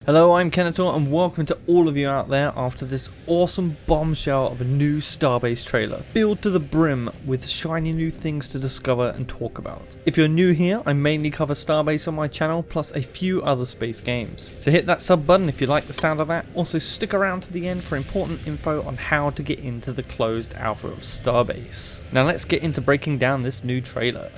Hello, I'm Kenetor and welcome to all of you out there after this awesome bombshell of a new Starbase trailer, filled to the brim with shiny new things to discover and talk about. If you're new here, I mainly cover Starbase on my channel, plus a few other space games. So hit that sub button if you like the sound of that. Also stick around to the end for important info on how to get into the closed alpha of Starbase. Now let's get into breaking down this new trailer.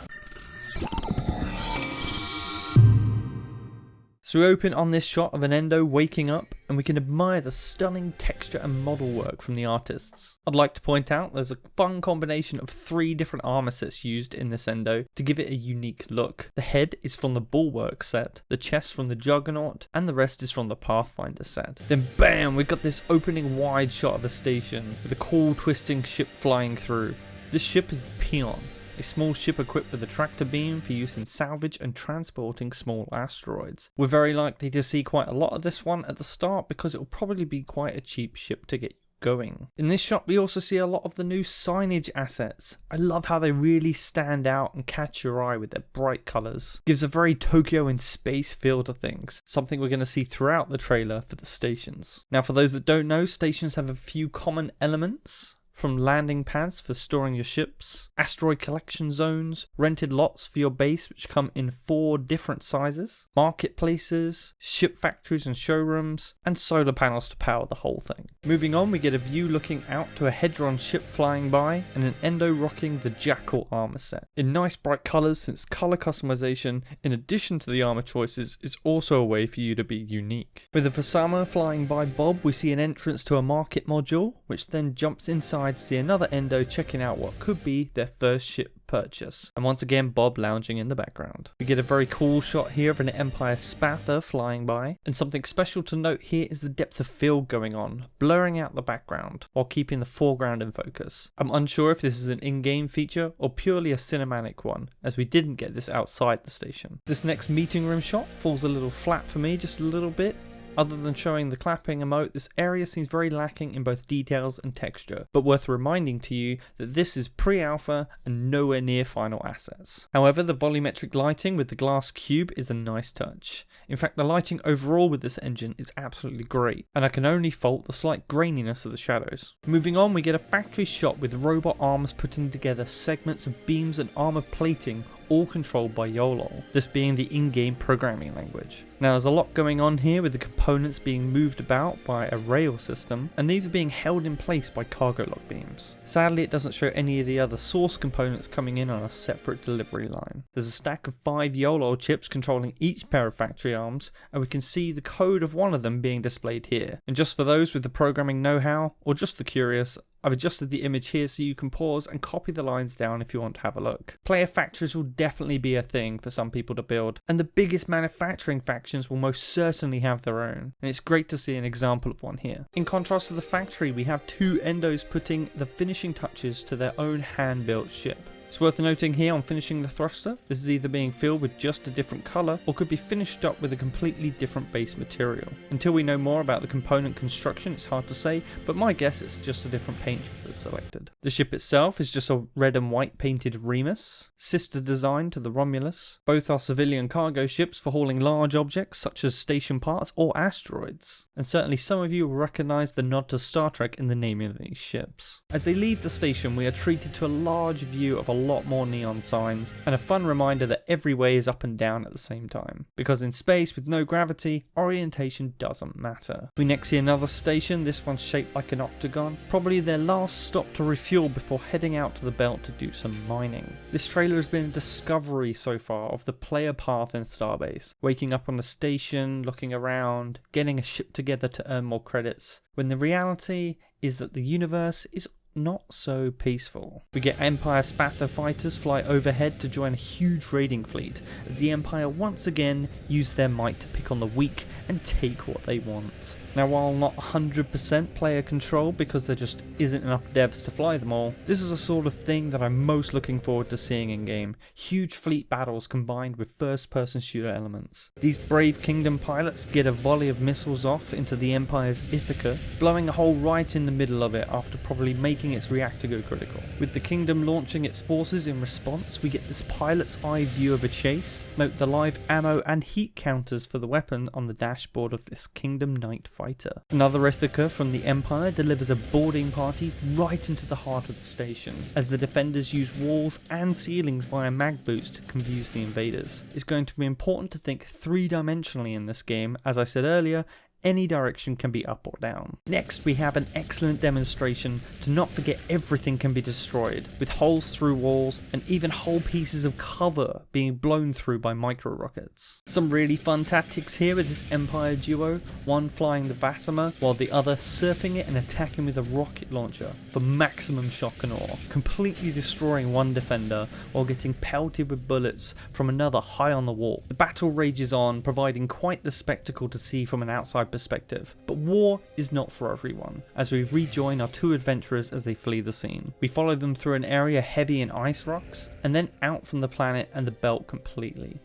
So we open on this shot of an Endo waking up, and we can admire the stunning texture and model work from the artists. I'd like to point out there's a fun combination of 3 different armor sets used in this Endo to give it a unique look. The head is from the Bulwark set, the chest from the Juggernaut, and the rest is from the Pathfinder set. Then bam, we've got this opening wide shot of a station with a cool twisting ship flying through. This ship is the Peon, a small ship equipped with a tractor beam for use in salvage and transporting small asteroids. We're very likely to see quite a lot of this one at the start because it will probably be quite a cheap ship to get going. In this shot we also see a lot of the new signage assets. I love how they really stand out and catch your eye with their bright colours. Gives a very Tokyo in space feel to things, something we're going to see throughout the trailer for the stations. Now for those that don't know, stations have a few common elements. From landing pads for storing your ships, asteroid collection zones, rented lots for your base which come in 4 different sizes, marketplaces, ship factories and showrooms, and solar panels to power the whole thing. Moving on, we get a view looking out to a Hedron ship flying by and an Endo rocking the Jackal armor set. In nice bright colours, since colour customization in addition to the armor choices is also a way for you to be unique. With the Fasama flying by Bob, we see an entrance to a market module which then jumps inside to see another Endo checking out what could be their first ship purchase, and once again Bob lounging in the background. We get a very cool shot here of an Empire Spather flying by, and something special to note here is the depth of field going on, blurring out the background while keeping the foreground in focus. I'm unsure if this is an in-game feature or purely a cinematic one, as we didn't get this outside the station. This next meeting room shot falls a little flat for me, just a little bit. Other than showing the clapping emote, this area seems very lacking in both details and texture, but worth reminding to you that this is pre-alpha and nowhere near final assets. However, the volumetric lighting with the glass cube is a nice touch. In fact, the lighting overall with this engine is absolutely great, and I can only fault the slight graininess of the shadows. Moving on, we get a factory shot with robot arms putting together segments of beams and armor plating, all controlled by YOLO, this being the in-game programming language. Now there's a lot going on here with the components being moved about by a rail system, and these are being held in place by cargo lock beams. Sadly, it doesn't show any of the other source components coming in on a separate delivery line. There's a stack of 5 YOLO chips controlling each pair of factory arms, and we can see the code of one of them being displayed here. And just for those with the programming know-how, or just the curious, I've adjusted the image here so you can pause and copy the lines down if you want to have a look. Player factories will definitely be a thing for some people to build, and the biggest manufacturing factions will most certainly have their own, and it's great to see an example of one here. In contrast to the factory, we have 2 Endos putting the finishing touches to their own hand-built ship. It's worth noting here on finishing the thruster, this is either being filled with just a different colour or could be finished up with a completely different base material. Until we know more about the component construction, it's hard to say, but my guess it's just a different paint job that's selected. The ship itself is just a red and white painted Remus, sister design to the Romulus. Both are civilian cargo ships for hauling large objects such as station parts or asteroids, and certainly some of you will recognise the nod to Star Trek in the naming of these ships. As they leave the station, we are treated to a large view of a lot more neon signs, and a fun reminder that every way is up and down at the same time, because in space with no gravity, orientation doesn't matter. We next see another station, this one's shaped like an octagon, probably their last stop to refuel before heading out to the belt to do some mining. This trailer has been a discovery so far of the player path in Starbase, waking up on the station, looking around, getting a ship together to earn more credits, when the reality is that the universe is not so peaceful. We get Empire Spather fighters fly overhead to join a huge raiding fleet, as the Empire once again use their might to pick on the weak and take what they want. Now while not 100% player control because there just isn't enough devs to fly them all, this is the sort of thing that I'm most looking forward to seeing in game. Huge fleet battles combined with first person shooter elements. These brave Kingdom pilots get a volley of missiles off into the Empire's Ithaca, blowing a hole right in the middle of it after probably making making its reactor go critical. With the Kingdom launching its forces in response, we get this pilot's eye view of a chase. Note the live ammo and heat counters for the weapon on the dashboard of this Kingdom Night Fighter. Another Ithaca from the Empire delivers a boarding party right into the heart of the station, as the defenders use walls and ceilings via mag boots to confuse the invaders. It's going to be important to think three-dimensionally in this game. As I said earlier, any direction can be up or down. Next, we have an excellent demonstration to not forget everything can be destroyed, with holes through walls and even whole pieces of cover being blown through by micro rockets. Some really fun tactics here with this Empire duo, one flying the Vassima while the other surfing it and attacking with a rocket launcher for maximum shock and awe, completely destroying one defender while getting pelted with bullets from another high on the wall. The battle rages on, providing quite the spectacle to see from an outside perspective, but war is not for everyone, as we rejoin our two adventurers as they flee the scene. We follow them through an area heavy in ice rocks, and then out from the planet and the belt completely,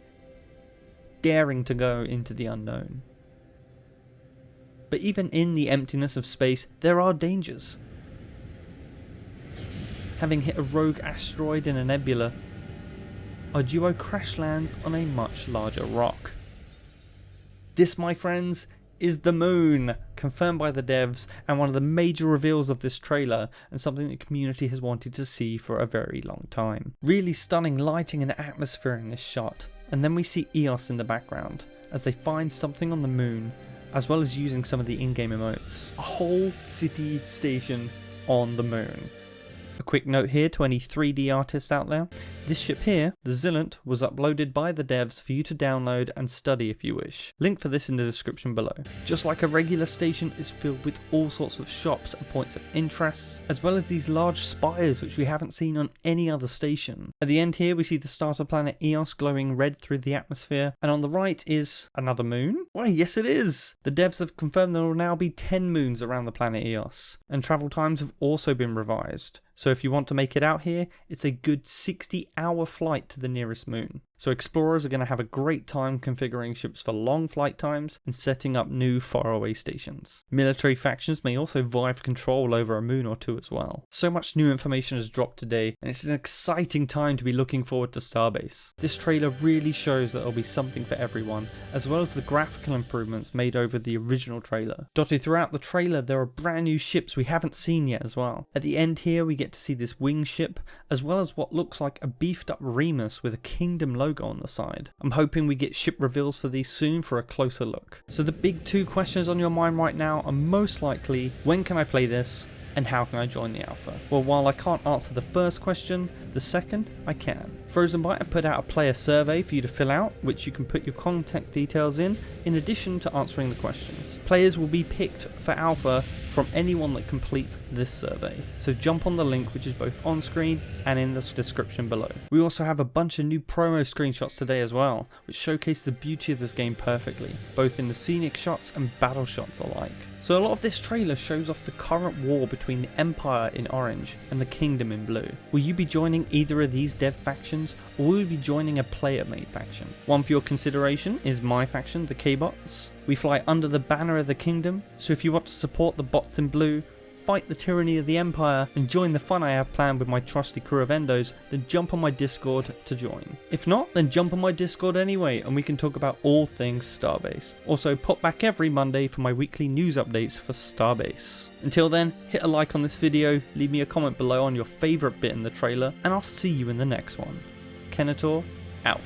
daring to go into the unknown. But even in the emptiness of space, there are dangers. Having hit a rogue asteroid in a nebula, our duo crash lands on a much larger rock. This, my friends, is the moon, confirmed by the devs, and one of the major reveals of this trailer, and something the community has wanted to see for a very long time. Really stunning lighting and atmosphere in this shot, and then we see EOS in the background as they find something on the moon, as well as using some of the in-game emotes. A whole city station on the moon. A quick note here to any 3D artists out there, this ship here, the Zillant, was uploaded by the devs for you to download and study if you wish. Link for this in the description below. Just like a regular station, it's filled with all sorts of shops and points of interest, as well as these large spires which we haven't seen on any other station. At the end here we see the starter planet EOS glowing red through the atmosphere, and on the right is another moon? Why, yes it is! The devs have confirmed there will now be 10 moons around the planet EOS, and travel times have also been revised. So if you want to make it out here, it's a good 60-hour flight to the nearest moon. So explorers are going to have a great time configuring ships for long flight times and setting up new faraway stations. Military factions may also vie for control over a moon or two as well. So much new information has dropped today, and it's an exciting time to be looking forward to Starbase. This trailer really shows that there'll be something for everyone, as well as the graphical improvements made over the original trailer. Dotted throughout the trailer there are brand new ships we haven't seen yet as well. At the end here we get to see this wing ship, as well as what looks like a beefed up Remus with a Kingdom logo on the side. I'm hoping we get ship reveals for these soon for a closer look. So the big two questions on your mind right now are most likely, when can I play this? And how can I join the alpha? Well, while I can't answer the first question, the second I can. Frozenbyte have put out a player survey for you to fill out, which you can put your contact details in addition to answering the questions. Players will be picked for alpha from anyone that completes this survey, so jump on the link which is both on screen and in the description below. We also have a bunch of new promo screenshots today as well, which showcase the beauty of this game perfectly, both in the scenic shots and battle shots alike. So a lot of this trailer shows off the current war between the Empire in orange and the Kingdom in blue. Will you be joining either of these dev factions, or will you be joining a player-made faction? One for your consideration is my faction, the K-Bots. We fly under the banner of the Kingdom, so if you want to support the bots in blue, fight the tyranny of the Empire, and join the fun I have planned with my trusty crew of endos, then jump on my Discord to join. If not, then jump on my Discord anyway, and we can talk about all things Starbase. Also, pop back every Monday for my weekly news updates for Starbase. Until then, hit a like on this video, leave me a comment below on your favourite bit in the trailer, and I'll see you in the next one. Kenetor, out.